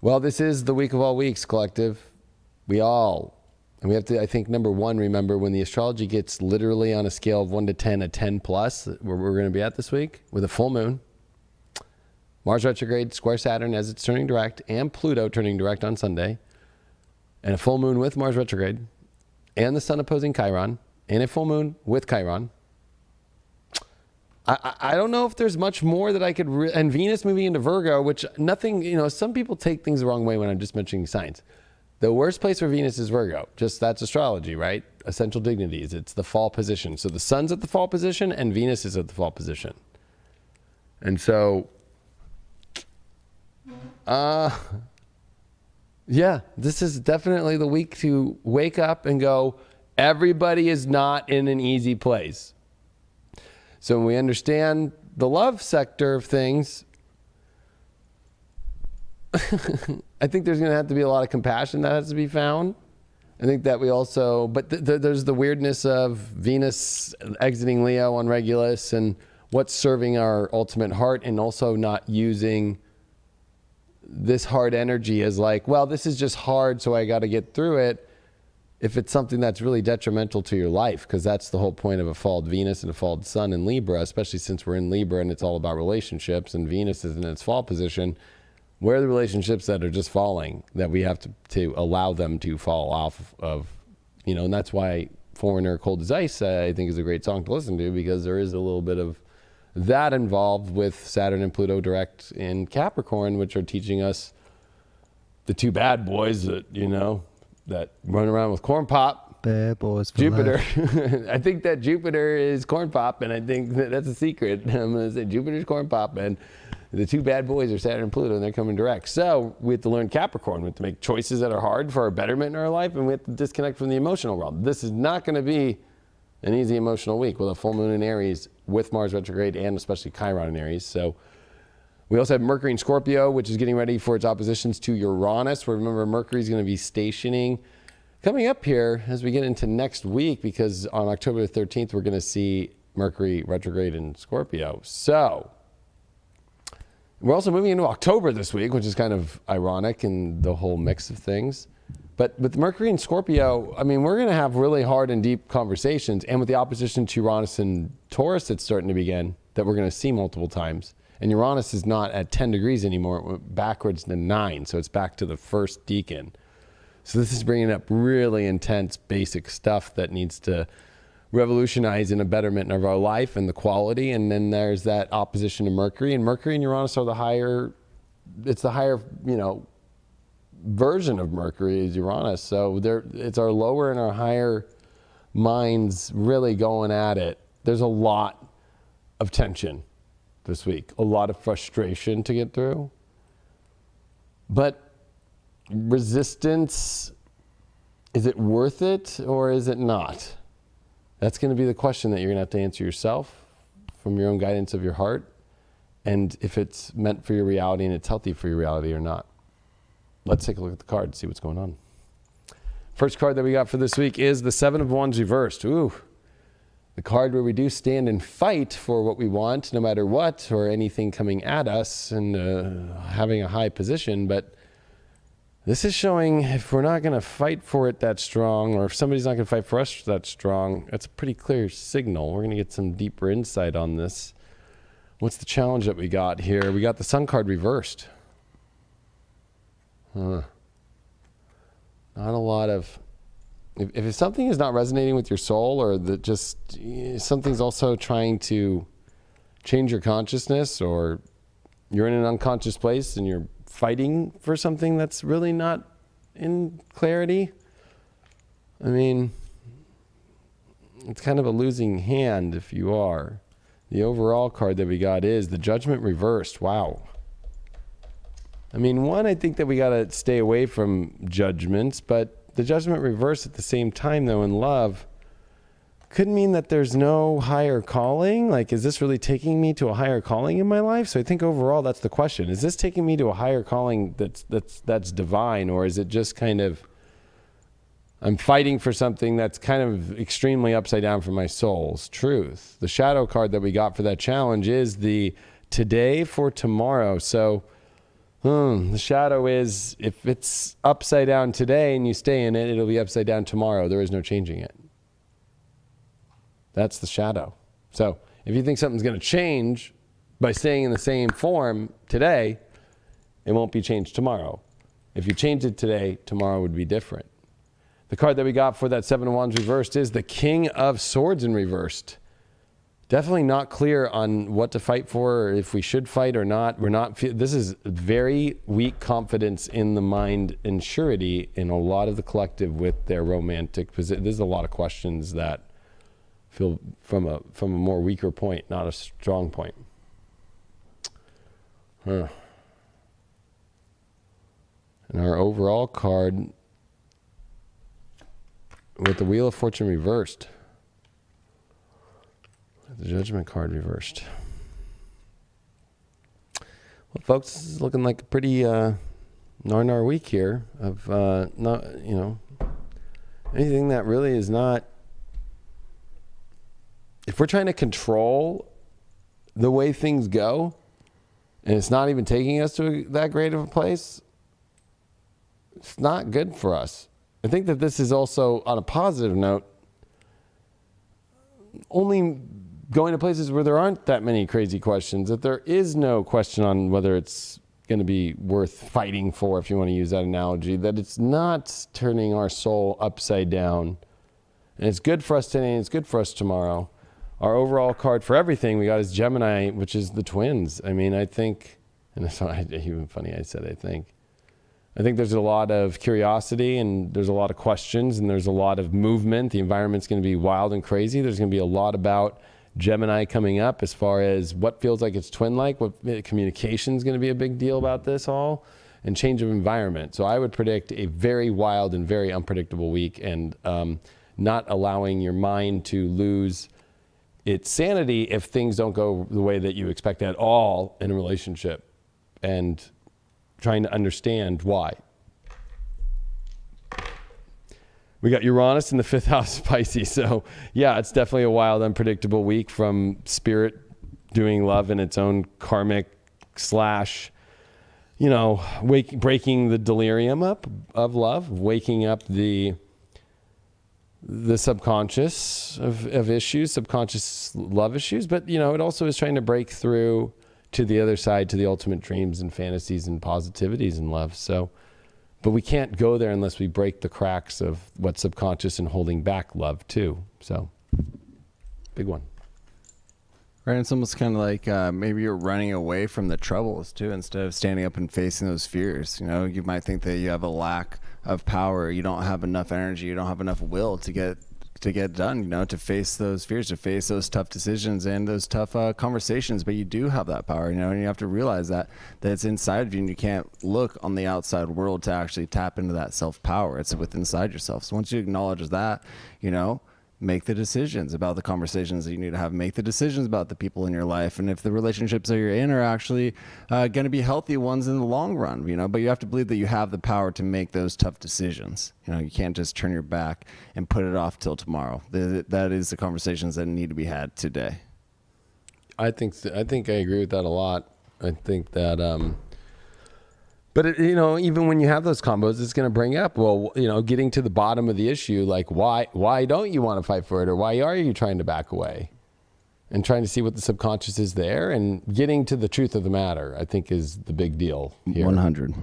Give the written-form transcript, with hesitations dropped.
Well, this is the week of all weeks, collective. We have to, I think, number one, remember when the astrology gets literally on a scale of 1 to 10, a 10 plus, where we're going to be at this week, with a full moon, Mars retrograde, square Saturn as it's turning direct, and Pluto turning direct on Sunday, and a full moon with Mars retrograde, and the sun opposing Chiron, and a full moon with Chiron. I don't know if there's much more that I could, and Venus moving into Virgo, which nothing, some people take things the wrong way when I'm just mentioning signs. The worst place for Venus is Virgo. Just that's astrology, right? Essential dignities. It's the fall position. So the sun's at the fall position and Venus is at the fall position. And so, yeah, this is definitely the week to wake up and go, everybody is not in an easy place. So when we understand the love sector of things, I think there's going to have to be a lot of compassion that has to be found. I think that we also, but there's the weirdness of Venus exiting Leo on Regulus and what's serving our ultimate heart, and also not using this hard energy as like, well, this is just hard, so I got to get through it. If it's something that's really detrimental to your life, because that's the whole point of a falled Venus and a falled Sun in Libra, especially since we're in Libra and it's all about relationships and Venus is in its fall position. Where are the relationships that are just falling, that we have to allow them to fall off of, and that's why Foreigner, Cold as Ice, I think is a great song to listen to, because there is a little bit of that involved with Saturn and Pluto direct in Capricorn, which are teaching us the two bad boys that, that run around with corn pop. Bad boys for Jupiter. life. I think that Jupiter is corn pop, and I think that's a secret. I'm going to say Jupiter's corn pop, and the two bad boys are Saturn and Pluto, and they're coming direct. So we have to learn Capricorn. We have to make choices that are hard for our betterment in our life, and we have to disconnect from the emotional world. This is not going to be an easy emotional week with a full moon in Aries with Mars retrograde and especially Chiron in Aries. So we also have Mercury in Scorpio, which is getting ready for its oppositions to Uranus. Where remember, Mercury is going to be stationing coming up here as we get into next week, because on October the 13th, we're going to see Mercury retrograde in Scorpio. So we're also moving into October this week, which is kind of ironic in the whole mix of things. But with Mercury and Scorpio, we're going to have really hard and deep conversations. And with the opposition to Uranus and Taurus that's starting to begin, that we're going to see multiple times. And Uranus is not at 10 degrees anymore. It went backwards to 9. So it's back to the first decan. So this is bringing up really intense, basic stuff that needs to revolutionize in a betterment of our life and the quality. And then there's that opposition to Mercury. And Mercury and Uranus are the higher, version of Mercury is Uranus. So it's our lower and our higher minds really going at it. There's a lot of tension this week, a lot of frustration to get through. But resistance, is it worth it or is it not? That's going to be the question that you're going to have to answer yourself from your own guidance of your heart, and if it's meant for your reality and it's healthy for your reality or not. Let's take a look at the card and see what's going on. First card that we got for this week is the Seven of Wands reversed. Ooh, the card where we do stand and fight for what we want, no matter what, or anything coming at us, and having a high position. But this is showing if we're not going to fight for it that strong, or if somebody's not going to fight for us that strong, that's a pretty clear signal. We're going to get some deeper insight on this. What's the challenge that we got here? We got the Sun card reversed. Not a lot of, if something is not resonating with your soul, or that just something's also trying to change your consciousness, or you're in an unconscious place and you're fighting for something that's really not in clarity, it's kind of a losing hand if you are. The overall card that we got is the Judgment reversed. Wow. One, I think that we got to stay away from judgments, but the Judgment reversed at the same time, though, in love, could mean that there's no higher calling. Like, is this really taking me to a higher calling in my life? So I think overall, that's the question. Is this taking me to a higher calling that's divine, or is it just kind of I'm fighting for something that's kind of extremely upside down for my soul's truth. The shadow card that we got for that challenge is the today for tomorrow. So the shadow is, if it's upside down today and you stay in it, it'll be upside down tomorrow. There is no changing it. That's the shadow. So if you think something's going to change by staying in the same form today, it won't be changed tomorrow. If you change it today, tomorrow would be different. The card that we got for that Seven of Wands reversed is the King of Swords in reversed. Definitely not clear on what to fight for, or if we should fight or not. This is very weak confidence in the mind and surety in a lot of the collective with their romantic position. There's a lot of questions that feel from a more weaker point, not a strong point. And our overall card with the Wheel of Fortune reversed. The Judgment card reversed. Well, folks, this is looking like a pretty gnar week here of not, anything that really is not. If we're trying to control the way things go, and it's not even taking us to that great of a place, it's not good for us. I think that this is also, on a positive note, only going to places where there aren't that many crazy questions, that there is no question on whether it's going to be worth fighting for, if you want to use that analogy, that it's not turning our soul upside down. And it's good for us today, and it's good for us tomorrow. Our overall card for everything we got is Gemini, which is the twins. I mean, I think, and it's not even funny I said I think. I think there's a lot of curiosity, and there's a lot of questions, and there's a lot of movement. The environment's going to be wild and crazy. There's going to be a lot about Gemini coming up as far as what feels like it's twin-like, what communication is going to be a big deal about this all, and change of environment. So I would predict a very wild and very unpredictable week, and not allowing your mind to lose its sanity if things don't go the way that you expect at all in a relationship, and trying to understand why. We got Uranus in the 5th house of Pisces. So yeah, it's definitely a wild, unpredictable week from spirit doing love in its own karmic / breaking the delirium up of love, waking up the subconscious of issues, subconscious love issues. But, it also is trying to break through to the other side, to the ultimate dreams and fantasies and positivities in love. So, but we can't go there unless we break the cracks of what's subconscious and holding back love too. So, big one. Right, it's almost kind of like maybe you're running away from the troubles too, instead of standing up and facing those fears. You might think that you have a lack of power, you don't have enough energy, you don't have enough will to get done, to face those fears, to face those tough decisions and those tough conversations. But you do have that power, and you have to realize that it's inside of you, and you can't look on the outside world to actually tap into that self-power. It's within inside yourself. So once you acknowledge that, make the decisions about the conversations that you need to have. Make the decisions about the people in your life. And if the relationships that you're in are actually going to be healthy ones in the long run, but you have to believe that you have the power to make those tough decisions. You can't just turn your back and put it off till tomorrow. That is the conversations that need to be had today. I think I agree with that a lot. I think that, but even when you have those combos, it's going to bring up, getting to the bottom of the issue, like why don't you want to fight for it, or why are you trying to back away, and trying to see what the subconscious is there, and getting to the truth of the matter, I think, is the big deal here. 100.